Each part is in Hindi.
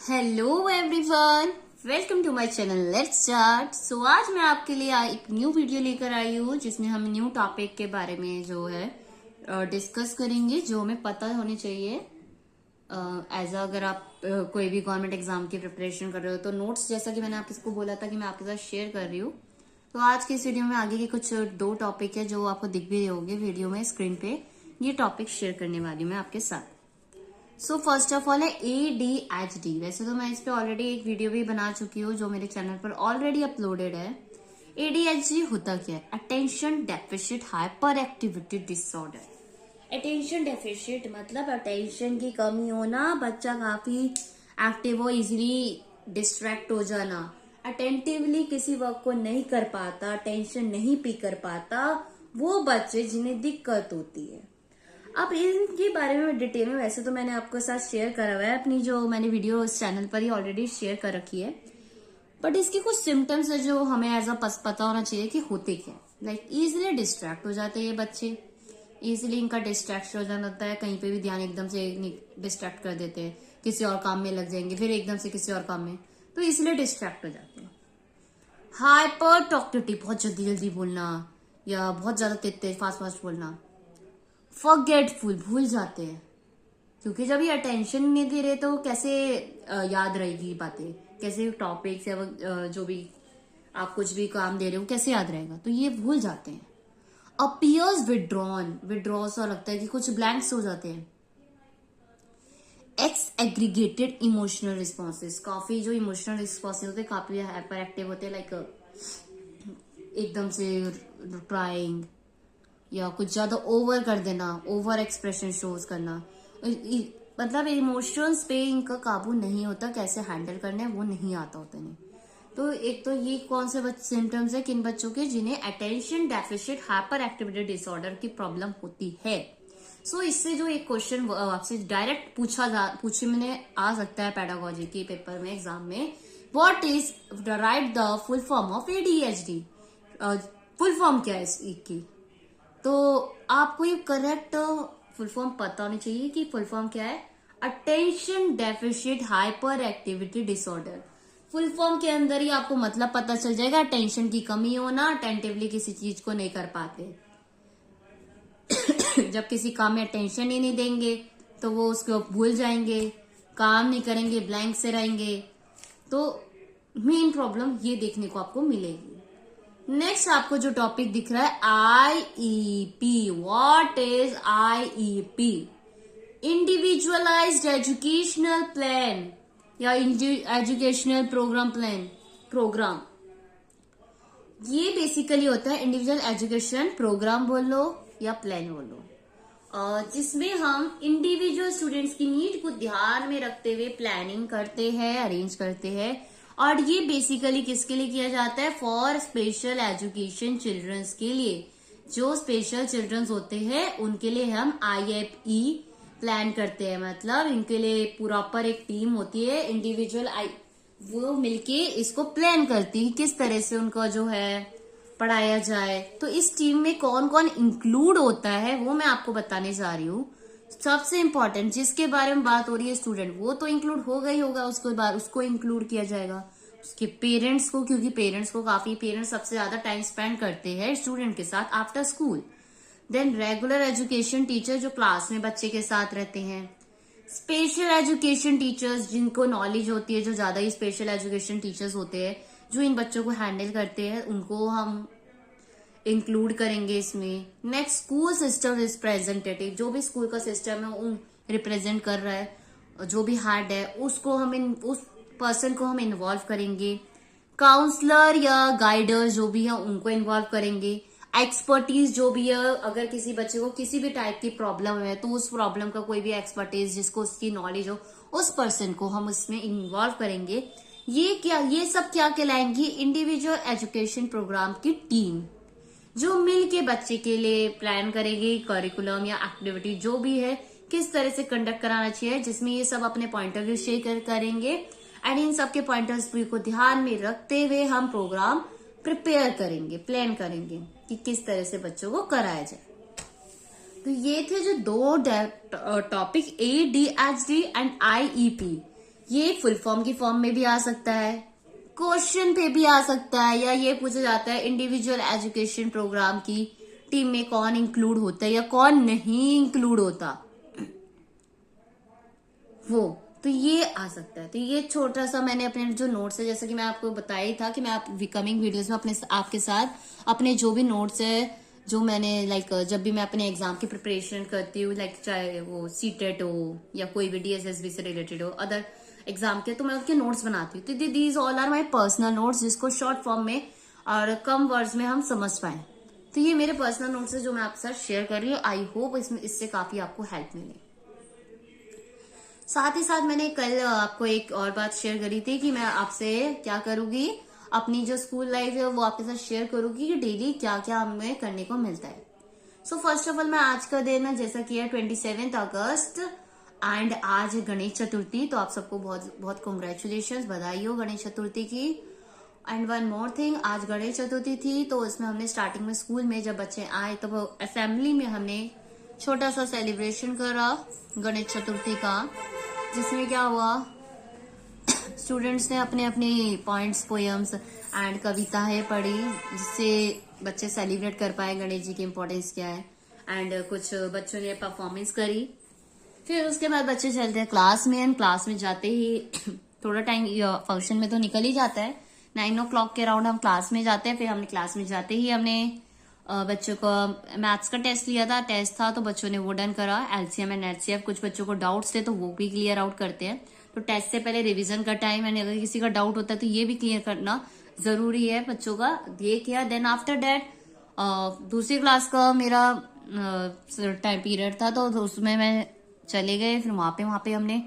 Hello everyone, welcome to my channel let's chart. So आज मैं आपके लिए एक न्यू वीडियो लेकर आई हूँ जिसमें हम न्यू टॉपिक के बारे में जो है डिस्कस करेंगे, जो हमें पता होनी चाहिए। अगर आप कोई भी गवर्नमेंट एग्जाम की प्रिपरेशन कर रहे हो तो नोट्स, जैसा कि मैंने आपको बोला था कि मैं आपके साथ शेयर कर रही हूँ। तो आज के इस वीडियो में आगे के कुछ दो टॉपिक है जो आपको दिख भी रहे होंगे वीडियो में, स्क्रीन पे। ये टॉपिक शेयर करने वाली हूँ मैं आपके साथ। सो फर्स्ट ऑफ ऑल है ADHD। वैसे तो मैं इस पे ऑलरेडी एक वीडियो भी बना चुकी हूँ जो मेरे चैनल पर ऑलरेडी अपलोडेड है। ADHD होता क्या है? Attention deficit hyper activity disorder. Attention deficit मतलब अटेंशन की कमी होना, बच्चा काफी एक्टिव हो, इजिली डिस्ट्रैक्ट हो जाना, अटेंटिवली किसी वर्क को नहीं कर पाता, टेंशन नहीं पी कर पाता, वो बच्चे जिन्हें दिक्कत होती है। अब इनके बारे में डिटेल में वैसे तो मैंने आपके साथ शेयर करा हुआ है, अपनी जो मैंने वीडियो इस चैनल पर ही ऑलरेडी शेयर कर रखी है। बट इसके कुछ सिम्टम्स है जो हमें एज अ पता होना चाहिए कि होते क्या। लाइक इजिली डिस्ट्रैक्ट हो जाते हैं ये बच्चे, इजिली इनका डिस्ट्रैक्शन हो जाता है, कहीं पे भी ध्यान एकदम से डिस्ट्रैक्ट कर देते हैं, किसी और काम में लग जाएंगे, फिर एकदम से किसी और काम में, तो इजिली डिस्ट्रैक्ट हो जाते हैं। हाइपर टॉक्टिविटी, बहुत जल्दी जल्दी बोलना या बहुत ज्यादा तेज फास्ट फास्ट बोलना। फॉरगेटफुल, भूल जाते हैं, क्योंकि जब ये अटेंशन नहीं दे रहे तो कैसे याद रहेगी बातें, कैसे टॉपिक्स या जो भी आप कुछ भी काम दे रहे हो कैसे याद रहेगा, तो ये भूल जाते हैं। अपीयर्स विड्रॉ सा लगता है कि कुछ ब्लैंक्स हो जाते हैं। एक्स एग्रीगेटेड इमोशनल रिस्पॉन्सेस, काफी जो इमोशनल रिस्पॉन्सेस होते हैं काफी हाइपर एक्टिव होते हैं। लाइक एकदम से क्राइंग या कुछ ज्यादा ओवर कर देना, ओवर एक्सप्रेशन शोज करना, मतलब इमोशंस पे इनका काबू नहीं होता, कैसे हैंडल करना है वो नहीं आता होता नहीं। तो एक तो ये कौन से सिम्टम्स है किन बच्चों के जिन्हें attention deficit hyper activity disorder की प्रॉब्लम होती है। सो इससे जो एक क्वेश्चन आपसे डायरेक्ट पूछे मैंने आ सकता है पेडागोजी के पेपर में, एग्जाम में, what is right the full form of ADHD। Full form क्या है इसकी, तो आपको ये करेक्ट फुल फॉर्म पता होनी चाहिए कि फुल फॉर्म क्या है। Attention deficit hyper activity disorder. Full form के अंदर ही आपको मतलब पता चल जाएगा, अटेंशन की कमी होना, अटेंटिवली किसी चीज को नहीं कर पाते। जब किसी काम में अटेंशन ही नहीं देंगे तो वो उसको भूल जाएंगे, काम नहीं करेंगे, ब्लैंक से रहेंगे, तो मेन प्रॉब्लम ये देखने को आपको मिलेगी। नेक्स्ट आपको जो टॉपिक दिख रहा है IEP। What is IEP? Individualised educational plan या एजुकेशनल प्रोग्राम। ये बेसिकली होता है इंडिविजुअल एजुकेशन प्रोग्राम बोल लो या प्लान बोल लो, जिसमें हम इंडिविजुअल स्टूडेंट्स की नीड को ध्यान में रखते हुए प्लानिंग करते हैं, अरेंज करते हैं। और ये बेसिकली किसके लिए किया जाता है? फॉर स्पेशल एजुकेशन चिल्ड्रंस के लिए। जो स्पेशल चिल्ड्रंस होते हैं उनके लिए हम IEP प्लान करते हैं। मतलब इनके लिए प्रॉपर एक टीम होती है, इंडिविजुअल वो मिलके इसको प्लान करती है किस तरह से उनका जो है पढ़ाया जाए। तो इस टीम में कौन कौन इंक्लूड होता है वो मैं आपको बताने जा रही हूँ। सबसे इम्पोर्टेंट जिसके बारे में बात हो रही है स्टूडेंट, वो तो इंक्लूड हो गई होगा, उसको इंक्लूड किया जाएगा। उसके पेरेंट्स को, क्योंकि पेरेंट्स सबसे ज्यादा टाइम स्पेंड करते हैं स्टूडेंट के साथ after school. Then regular education teacher जो क्लास में बच्चे के साथ रहते हैं। स्पेशल एजुकेशन टीचर्स जिनको नॉलेज होती है, जो ज्यादा ही स्पेशल एजुकेशन टीचर्स होते हैं जो इन बच्चों को हैंडल करते हैं, उनको हम इंक्लूड करेंगे इसमें। नेक्स्ट स्कूल सिस्टम रिप्रेजेंटेटिव, जो भी स्कूल का सिस्टम है उन रिप्रेजेंट कर रहा है, जो भी हेड है उसको उस पर्सन को हम इन्वॉल्व करेंगे। काउंसलर या गाइडर जो भी है उनको इन्वॉल्व करेंगे। एक्सपर्टीज जो भी है, अगर किसी बच्चे को किसी भी टाइप की प्रॉब्लम है तो उस प्रॉब्लम का कोई भी एक्सपर्टीज जिसको उसकी नॉलेज हो, उस पर्सन को हम इसमें इन्वॉल्व करेंगे। ये सब क्या कहलाएंगी? इंडिविजुअल एजुकेशन प्रोग्राम की टीम, जो मिल के बच्चे के लिए प्लान करेगी करिकुलम या एक्टिविटी जो भी है किस तरह से कंडक्ट कराना चाहिए, जिसमें ये सब अपने पॉइंट ऑफ व्यू शेयर करेंगे। एंड इन सबके पॉइंट ऑफ व्यू को ध्यान में रखते हुए हम प्रोग्राम प्रिपेयर करेंगे, प्लान करेंगे कि किस तरह से बच्चों को कराया जाए। तो ये थे जो दो टॉपिक, ADHD एंड IEP। ये फुल फॉर्म की फॉर्म में भी आ सकता है, क्वेश्चन पे भी आ सकता है, या ये पूछा जाता है इंडिविजुअल एजुकेशन प्रोग्राम की टीम में कौन इंक्लूड होता है या कौन नहीं इंक्लूड होता, वो तो ये आ सकता है। तो ये छोटा सा मैंने अपने जो नोट्स है, जैसा कि मैं आपको बताया ही था कि मैं आप कमिंग वीडियोस में अपने आपके साथ अपने जो भी नोट्स है, जो मैंने जब भी मैं अपने एग्जाम की प्रिपरेशन करती हूँ, चाहे वो सीटेट हो या कोई भी डीएसएसबी से रिलेटेड हो, अदर एग्जाम के, तो मैं उसके नोट्स बनाती हूँ। तो these all are my personal notes, जिसको शॉर्ट फॉर्म में और कम वर्ड्स में हम समझ पाए। तो ये मेरे पर्सनल नोट्स है जो मैं आपके साथ शेयर कर रही हूँ। आई होप इससे काफी आपको हेल्प मिले। साथ ही साथ मैंने कल आपको एक और बात शेयर करी थी कि मैं आपसे क्या करूंगी, अपनी जो स्कूल लाइफ है वो आपके साथ शेयर करूंगी कि डेली क्या क्या हमें करने को मिलता है। सो फर्स्ट ऑफ ऑल मैं आज का दिन जैसा कि है 27 अगस्त एंड आज गणेश चतुर्थी, तो आप सबको बहुत बहुत कॉन्ग्रेचुलेशन, बधाई हो गणेश चतुर्थी की। एंड वन मोर थिंग, आज गणेश चतुर्थी थी तो इसमें हमने स्टार्टिंग में स्कूल में जब बच्चे आए तो वो असेंबली में हमने छोटा सा सेलिब्रेशन करा गणेश चतुर्थी का, जिसमें क्या हुआ, स्टूडेंट्स ने अपने अपने पॉइंट्स, पोयम्स एंड कविताएं पढ़ी, जिससे बच्चे सेलिब्रेट कर पाए गणेश जी की इम्पोर्टेंस क्या है। एंड कुछ बच्चों ने परफॉर्मेंस करी। फिर उसके बाद बच्चे चलते हैं क्लास में, एंड क्लास में जाते ही थोड़ा टाइम फंक्शन में तो निकल ही जाता है, 9 o'clock के अराउंड हम क्लास में जाते हैं। फिर हमने क्लास में जाते ही हमने बच्चों को मैथ्स का टेस्ट लिया था, टेस्ट था तो बच्चों ने वो डन करा, एलसीएम एंड एचसीएफ। कुछ बच्चों को डाउट्स थे तो वो भी क्लियर आउट करते हैं। तो टेस्ट से पहले रिवीजन का टाइम है, अगर किसी का डाउट होता है तो ये भी क्लियर करना जरूरी है बच्चों का, ये किया। देन आफ्टर दैट दूसरी क्लास का मेरा टाइम पीरियड था, तो उसमें मैं चले गए। फिर वहां पे हमने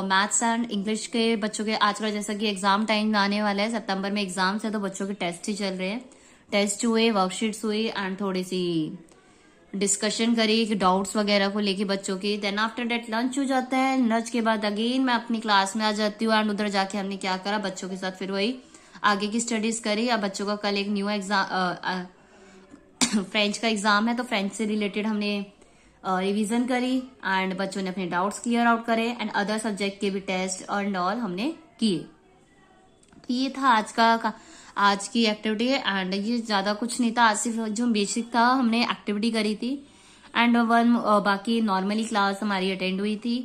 मैथ्स एंड इंग्लिश के बच्चों के, आजकल जैसा कि एग्जाम टाइम आने वाला है, सितंबर में एग्जाम्स है तो बच्चों के टेस्ट ही चल रहे हैं, टेस्ट हुए, वर्कशीट्स हुई एंड थोड़ी सी डिस्कशन करी कि डाउट्स वगैरह को लेके बच्चों की। देन आफ्टर डेट लंच हो जाता है, लंच के बाद अगेन मैं अपनी क्लास में आ जाती हूँ एंड उधर जाके हमने क्या करा, बच्चों के साथ फिर वही आगे की स्टडीज करी। अब बच्चों का कल एक न्यू एग्जाम फ्रेंच का एग्जाम है, तो फ्रेंच से रिलेटेड हमने रिवीजन करी एंड बच्चों ने अपने डाउट्स क्लियर आउट करे एंड अदर सब्जेक्ट के भी टेस्ट एंड ऑल हमने किए। तो ये था आज की एक्टिविटी एंड ये ज्यादा कुछ नहीं था, आज सिर्फ जो बेसिक था हमने एक्टिविटी करी थी एंड बाकी नॉर्मली क्लास हमारी अटेंड हुई थी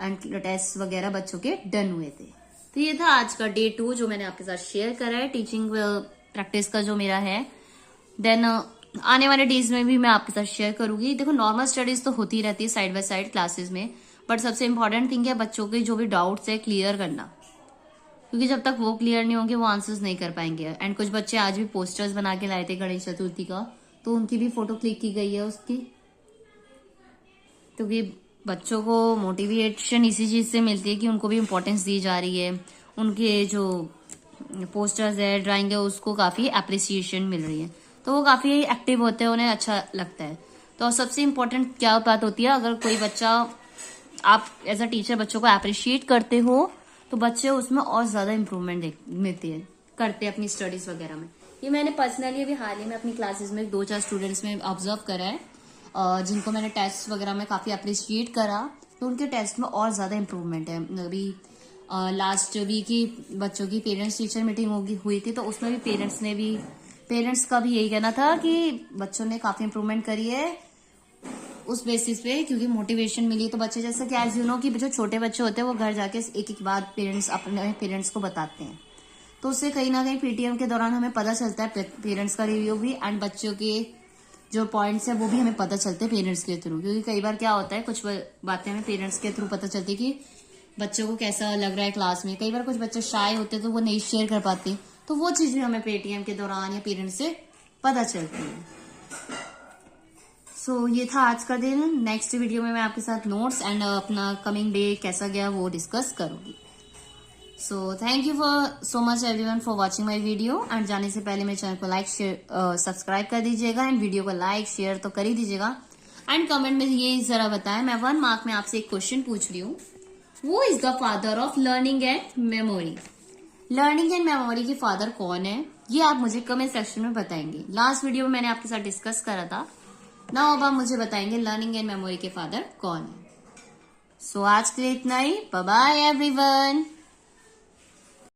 एंड टेस्ट वगैरह बच्चों के डन हुए थे। तो ये था आज का डे 2 जो मैंने आपके साथ शेयर करा है, टीचिंग प्रैक्टिस का जो मेरा है। देन आने वाले डेज में भी मैं आपके साथ शेयर करूंगी। देखो नॉर्मल स्टडीज तो होती रहती है साइड बाय साइड क्लासेस में, बट सबसे इंपॉर्टेंट थिंग है बच्चों के जो भी डाउट्स है क्लियर करना, क्योंकि जब तक वो क्लियर नहीं होंगे वो आंसर्स नहीं कर पाएंगे। एंड कुछ बच्चे आज भी पोस्टर्स बना के लाए थे गणेश चतुर्थी का, तो उनकी भी फोटो क्लिक की गई है उसकी, क्योंकि बच्चों को मोटिवेशन इसी चीज से मिलती है कि उनको भी इम्पोर्टेंस दी जा रही है, उनके जो पोस्टर्स है, ड्राइंग है, उसको काफी अप्रिसिएशन मिल रही है, तो वो काफी एक्टिव होते हैं, उन्हें अच्छा लगता है। तो सबसे इम्पोर्टेंट क्या बात होती है, अगर कोई बच्चा, आप एज अ टीचर बच्चों को अप्रिशिएट करते हो तो बच्चे उसमें और ज्यादा इम्प्रूवमेंट मिलती है, करते हैं अपनी स्टडीज वगैरह में। ये मैंने पर्सनली अभी हाल ही में अपनी क्लासेस में 2-4 स्टूडेंट्स में ऑब्जर्व करा है, जिनको मैंने टेस्ट वगैरह में काफी अप्रिशिएट करा, तो उनके टेस्ट में और ज्यादा इम्प्रूवमेंट है। अभी लास्ट वीक ही बच्चों की पेरेंट्स टीचर मीटिंग हुई थी, तो उसमें भी पेरेंट्स का भी यही कहना था कि बच्चों ने काफी इम्प्रूवमेंट करी है उस बेसिस पे, क्योंकि मोटिवेशन मिली। तो बच्चे जैसा कि एज यू नो कि जो छोटे बच्चे होते हैं वो घर जाके एक एक बात पेरेंट्स अपने पेरेंट्स को बताते हैं, तो उससे कहीं ना कहीं पीटीएम के दौरान हमें पता चलता है पेरेंट्स का रिव्यू भी एंड बच्चों के जो पॉइंट्स है वो भी हमें पता चलते हैं पेरेंट्स के थ्रू। क्योंकि कई बार क्या होता है, कुछ बातें हमें पेरेंट्स के थ्रू पता चलती है कि बच्चों को कैसा लग रहा है क्लास में। कई बार कुछ बच्चे शाय होते हैं तो वो नहीं शेयर कर पाते, तो वो चीज भी हमें पेटीएम के दौरान या पेरेंट्स से पता चलती है। सो ये था आज का दिन। नेक्स्ट वीडियो में मैं आपके साथ नोट्स एंड अपना कमिंग डे कैसा गया वो डिस्कस करूंगी। So thank you so much everyone for watching my video. And जाने से पहले मेरे चैनल को लाइक शेयर सब्सक्राइब कर दीजिएगा एंड वीडियो को लाइक शेयर तो कर ही दीजिएगा। एंड कमेंट में ये जरा बताएं, मैं 1 मार्क में आपसे एक क्वेश्चन पूछ रही हूँ, वो is the father of learning and memory. Learning and memory के फादर कौन है, ये आप मुझे कमेंट सेक्शन में बताएंगे। लास्ट वीडियो में मैंने आपके साथ डिस्कस करा था, नाउ अब आप मुझे बताएंगे लर्निंग एंड मेमोरी के फादर कौन है। सो आज के लिए इतना ही. Bye bye everyone.